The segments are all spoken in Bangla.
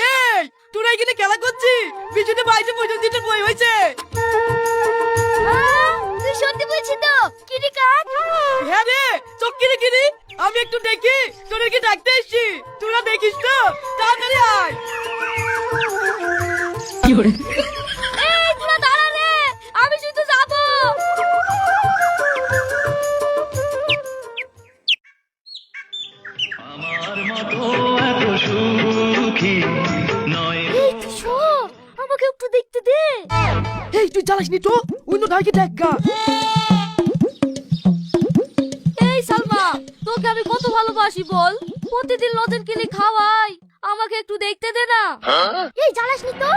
এই তোরা এখানে খেলা করছিস? পিছনে বাইরে পর্যন্ত দিতে বই হয়েছে। তুই সত্যি বলছিস তো? কিরি কাজ? হ্যাঁ রে, চোখ কিরে কিরে। আমি একটু দেখি তোরা কি ডাকতে এসছি। তোরা দেখিস তো, তাড়াতাড়ি আয়। এই তোরা দাঁড়া রে, আমি শুধু যাবো। আমার মতো এত সুখী নয়। এই তুই শোন, আমাকে একটু দেখতে দে। এই তুই জ্বালাস নি তো, অন্য ধারকে দেখ গা। এই সালমা, তোকে আমি কত ভালোবাসি বল। প্রতিদিন লজেন কিনে খাওয়াই, আমাকে একটু দেখতে দে না। এই জ্বালাস নি তো।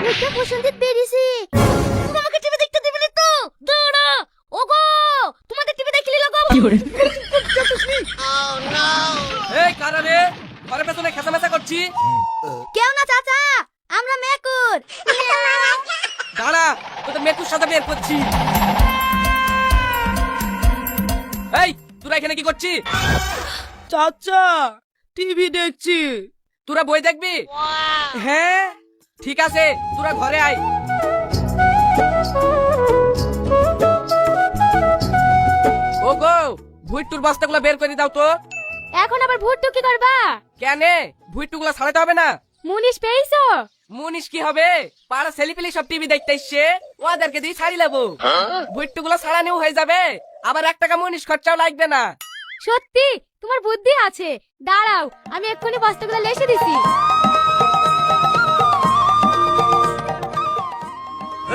এটা বসন্তের বেরিয়েছি। তুমি আমাকে টিভি দেখতে দিবে না তো? দাঁড়া। ওগো, তোমাদের টিভি দেখলি লাগো। এই কারা রে? ঘরের পেছনে খেসামেচা করছি। কেউ না চাচা, আমরা মেকুর। দাঁড়া, তোদের মেকুর সাথে বের করছি। এই তোরা এখানে কি করছিস? চাচা, টিভি দেখছি। তোরা বই দেখবি? হ্যাঁ ঠিক আছে, তোরা ঘরে আয়। ও গো, ভুট্টুর বস্তাগুলো বের করে দাও তো। এখন আবার ভুট্টু কি করবা? কেন, ভুট্টুগুলো ছাড়াতে হবে না? মুনিশ পেয়েছো? মুনিশ কি হবে? পাড়া ছেলেপিলি সব টিভি দেখতে এসছে, ওদেরকে দিয়ে ছাড়ি লাবো। ভুট্টুগুলো ছাড়ানিও হয়ে যাবে, আবার 1 টাকা মুনিশ খরচাও লাগবে না। সত্যি তোমার বুদ্ধি আছে। দাঁড়াও, আমি এক্ষুনি বস্তাগুলো লেসে দিছি।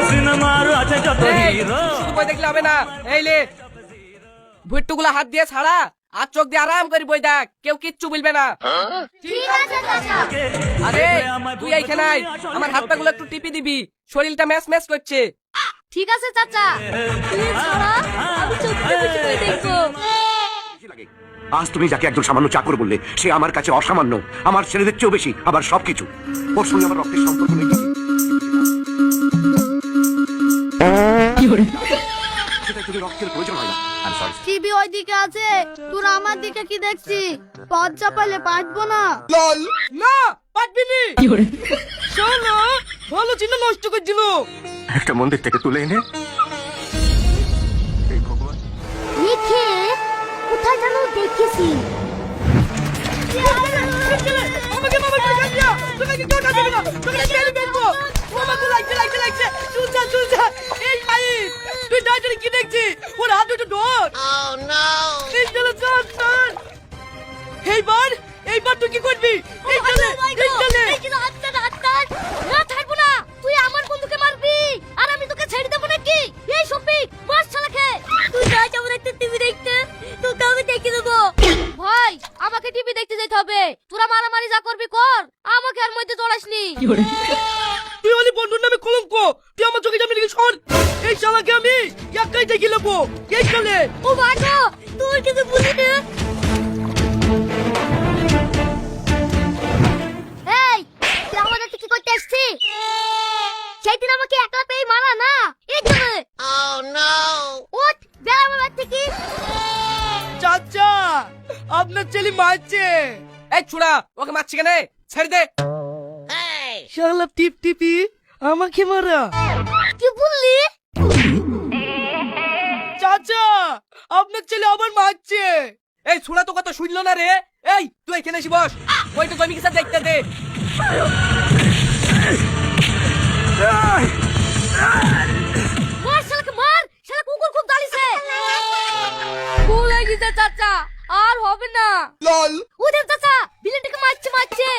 সিনেমার আছে যত এই, হিরো। শুধু বই দেখলে হবে না। এই লে, ভুট্টুগুলো হাত দিয়ে ছাড়া, আর চোখ দিয়ে আরাম করে বই দেখ, কেউ কিচ্ছু বলবে না। ঠিক আছে চাচা। আরে তুই এইখানে আয়, আমার হাত পাগুলো একটু টিপি দিবি, শরীরটা ম্যাচ ম্যাচ করছে। ঠিক আছে চাচা। তুমি ছাড়া, আমি চোখে বসে বই দেখবো। আজ তুমি যাকে একজন সামান্য চাকর বললে, সে আমার কাছে অসামান্য, আমার ছেলেদের চেয়েও বেশি, আবার সবকিছু। ওর সঙ্গে আমার রক্তের সম্পর্ক নেই। সেটা যদি রক্তের প্রয়োজন হয় না। I'm sorry. টিভি ওইদিকে আছে, তোরা আমার দিকে কি দেখছিস? পথ চাপালে পাঠবো না। না পারবি নি। শালা ভালো চিন্তা নষ্ট করে দিল। একটা মন্দির থেকে তুলে এনে এই ভগবান। মিঠে, কোথায় যেন দেখেছি। আমাকে মামা করে কাটিয়া, তোকে কি কথা দিবি না? তোকে মেরে ফেলবো। মামা তো লাগছে লাগছে লাগছে। চুলছা চুলছা। এই ভাই, তুই ডাক্তার কি দেখছিস? ওর হাত দুটো ডোর। Oh no! এই চলো চল চল। এইবার তুই কি করবি? এই চলে এই চলে। এই কিন্তু হাতটা না ছাড়বো না। তুই আমার বন্ধুকে মারবি, আর আমি তোকে ছেড়ে দেবো নাকি? এই সবি বাস চালাকে। তুই যা যাবো দেখতে টিভি দেখতে, তোকে আমি দেখে দেবো। ভাই, আমাকে টিভি দেখতে যেতে হবে। তোরা মারামারি যা করবি কর, আমাকে আর মধ্যে জড়াসনি। তুই হলি বন্ধুর নামে কলঙ্ক। তুই আমার চোখে যাবি নাকি? সর। এই শালাকে আমি একাই দেখে নেবো। এই চলে। ও বাগো, তুই কিছু বুঝি না। এই, তুই আমাদের কি করতে আসছিস? সেদিন আমাকে একলা পেয়ে মারা না। এই চলে। Oh no! উঠ, বের আমার বাড়ি থেকে। চাচা, আপনার ছেলে মারছে। এই ছুড়া, ওকে মারছি কেন? ছেড়ে দে। শালা টিপ টিপি আমাকে মারা। কি বললি? চাচা, আপনার ছেলে আবার মারছে। এই ছুড়া তো কত শুনলো না রে। এই তুই এখানে এসে বস, ওইটা জমি কিসা দেখতে দে। মার শালাকে মার, শালা কুকুর খুব দাঁড়িয়েছে। ভুল হয়ে গেছে চাচা, আর হবে না। লল। ওদের চাচা বিলেটকে মারছে।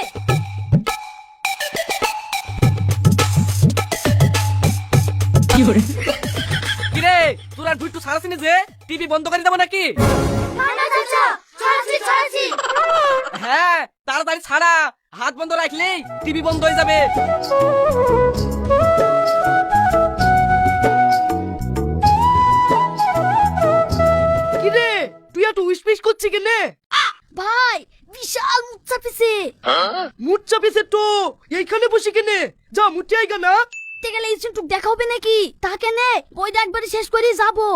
কিরে, তোর আর ভুট্টু ছাড়াছিনি যে? টিভি বন্ধ করে দেবো নাকি? না না চাচা, ছাড়াছি। হ্যাঁ তাড়াতাড়ি ছাড়া, হাত বন্ধ রাখলেই টিভি বন্ধ হয়ে যাবে। কিরে, তুই এত উইসপিস করছিস কেনে? ভাই, বিশাল মুচ্ছা পিছে। মুচ্ছা পিছে তো এইখানে বসে কেনে? যা মুটি আইগা না। গেলে ইনস্টিটিউট দেখা হবে নাকি? তাকে নে, বইটা একবারে শেষ করে যাবো।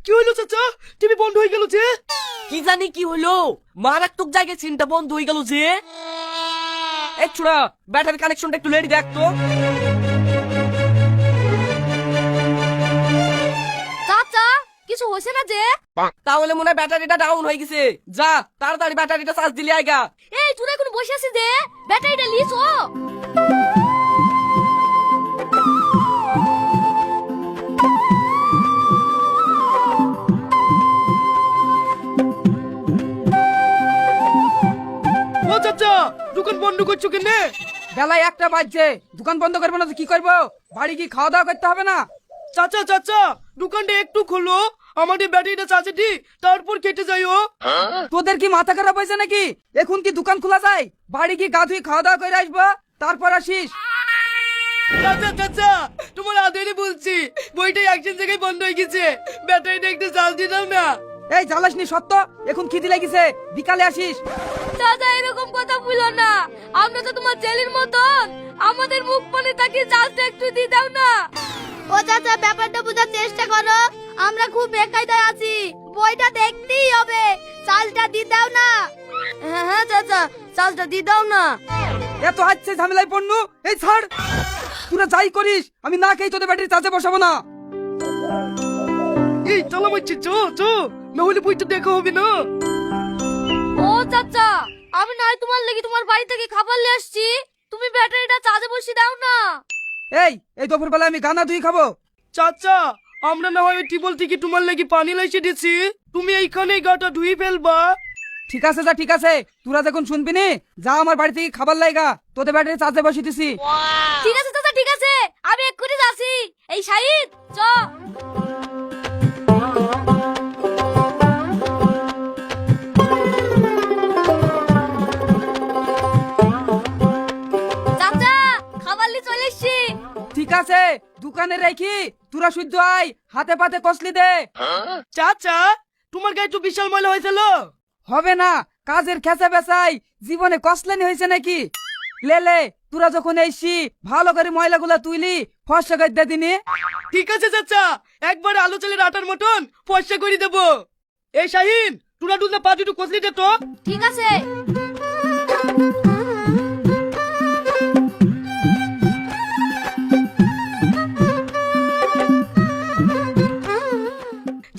কি হলো চাচা? টিভি বন্ধ হয়ে গেল যে? কি জানি কি হলো, মারাত্মক জায়গায় সিনটা বন্ধ হয়ে গেল যে। এই ছোড়া, ব্যাটারি কানেকশনটা একটু রেডি দেখ তো। চাচা কিছু হয়েছে না যে? তাহলে মনে হয় ব্যাটারিটা ডাউন হয়ে গেছে। যা তাড়াতাড়ি ব্যাটারিটা চার্জ দিলে আইগা। এই তুই এখন বসে আছিস যে, ব্যাটারিটা লিস ও। ও চাচা, দোকান বন্ধ করছো কেনে? বেলায় 1টা বাজছে, দোকান বন্ধ করবো না তো কি করবো? বাড়ি কি খাওয়া দাওয়া করতে হবে না? চাচা চাচা, দোকানটা একটু খোলো, আমাদের ব্যাটারিটা চার্জে দি, তারপর কেটে যাইও। তোদের কি মাথা খারাপ হয়েছে নাকি? এখন কি দোকান খোলা যায়? বাড়ি কি গা ধুয়ে খাওয়া দাওয়া করে আসবো, তারপর আসিস। চাচা চাচা, তোমার আদেরই বলছি, বইটা একজন জায়গায় বন্ধ হয়ে গেছে, ব্যাটারিটা একটু চার্জ দিয়ে দাও না। এই জ্বালাসনি সত্য, এখন খিদি লেগেছে, বিকালে আসিস। চাচা এরকম কথা বলো না, আমরা তো তোমার ছেলের মতন, আমাদের মুখ পানে তাকিয়ে চালটা একটু দিয়ে দাও না। ও চাচা ব্যাপারটা বোঝার চেষ্টা করো, আমরা খুব বেকায়দায় আছি, বইটা দেখতেই হবে, চালটা দিয়ে দাও না। হ্যাঁ হ্যাঁ চাচা, চালটা দিয়ে দাও না। এত হাচ্ছে ঝামেলায় পড়নু, এই ছাড়। তোরা যাই করিস, আমি না খেয়ে তোদের ব্যাটারি চার্জে বসাবো না। এই চলো বলছি, চো চো, না হলে বইটা দেখা হবে না। ও চাচা, আমি নয় তোমার লাগি তোমার বাড়ি থেকে খাবার নিয়ে আসছি, তুমি ব্যাটারিটা চার্জে বসিয়ে দাও না। এই দুপুর বেলা আমি গানা ধুই খাবো। চাচা, আমরা না হয় টিবল থেকে তোমার লাগি পানি লাইছে দিছি, তুমি এইখানেই গাটা ধুই ফেলবা। ঠিক আছে যা, ঠিক আছে, তোরা যখন শুনবি নি, যা আমার বাড়ি থেকে খাবার লাইগা, তোদের ব্যাটারি চার্জে বসিয়ে দিছি। ঠিক আছে চাচা, ঠিক আছে, আমি এক্ষুনি যাচ্ছি। এই শাহিদ চ। চাচা খাবার নিয়ে চলে এসছি। ঠিক আছে, দোকানে রেখি, তোরা শুদ্ধ আয়, হাতে পাতে কসলি দে। চাচা, তোমার গায়ে তো বিশাল ময়লা হয়েছিল। হবে না, কাজের খেসা বেসাই জীবনে কসলানি হয়েছে নাকি? লে তোরা যখন এসছি, ভালো করে ময়লাগুলা তুইলি, ফর্সা করে দে দিনি। ঠিক আছে চাচা, একবার আলু চালের আটার মতন পয়সা করে দেবো। এই শাহিন, টুনা টুনা পা দুটো কচলি দে তো। ঠিক আছে।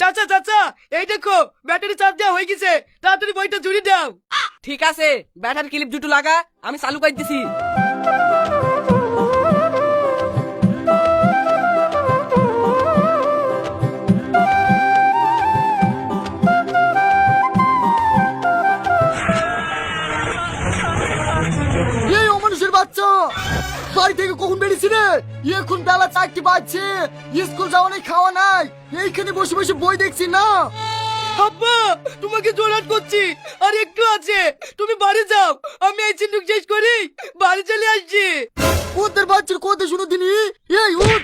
চাচা চাচা, এই দেখো ব্যাটারি চার্জ দেওয়া হয়ে গেছে, তাড়াতাড়ি বইটা জুড়ে দাও। ঠিক আছে, ব্যাটারি ক্লিপ দুটো লাগা, আমি চালু করে দিছি। এই অমানুষের বাচ্চা, বাড়ি থেকে কখন বেরিয়েছি রে? এখন বেলা 4টি বাজছে, স্কুল যাওয়া নাই, খাওয়া নাই, এইখানে বসে বসে বই দেখছি না। আব্বা, তোমাকে জোরাত করছি, আর একটু আছে, তুমি বাড়ি যাও, আমি এই চিন্টুক শেষ করি বাড়ি চলে আসছি। ওদের বাচ্চার কথা শুনো দিনি। এই উঠ।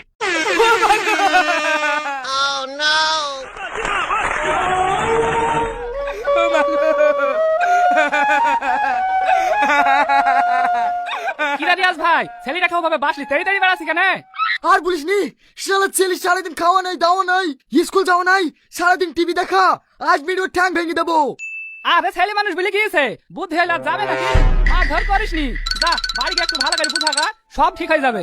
কিরা রিয়াজ ভাই, ছেলেটা খাও ভাবে বাসলি তাড়াতাড়ি বেড়াছি কেন? আর বলিস নি, শালা ছেলে সারাদিন খাওয়া নাই, দাওয়া নাই, স্কুল যাওয়া নাই, সারাদিন টিভি দেখা, আজ ভিডিও ঠ্যাং ভেঙে দেবো। আরে ছেলে মানুষ বলে গিয়েছে, বুদ্ধি হলে আর যাবে নাকি? আর ধর করিস নি, যা বাড়ি গিয়ে একটু ভালো করে বুঝাগা, সব ঠিক হয়ে যাবে।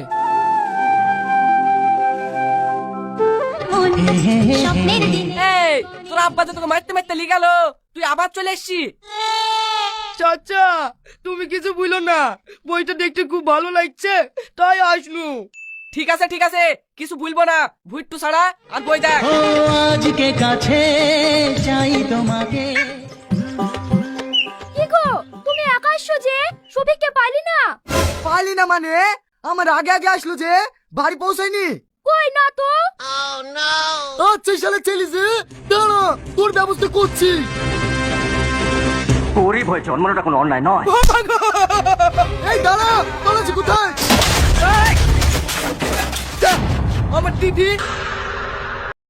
এই তোর আব্বা যে তোকে মারতে মারতে লিয়ে গেল, তুই আবার চলে এসছি। চাচা, তুমি কিছু বুঝলো না, বইটা দেখতে খুব ভালো লাগছে, তাই আসনু। ঠিক আছে ঠিক আছে, কিছু বলবো না, ভুইট্টু ছাড়া আর বই দেখ। আজকে কাছে চাই তোমাকে। কি গো, তুমি একা আসছো যে, সবিককে পাইলি না? পাইলি না মানে? আমার আগে আগে আসলো যে, বাড়ি পৌঁছায়নি। কই না তো। আচ্ছা শালা ছেলে, দাঁড়া, তোর ব্যবস্থা করছি। গরিব হয়ে জন্মানোটা কোনো অন্যায় নয়। এই দাঁড়া, পালাচ্ছি কোথায়? আমার দিদি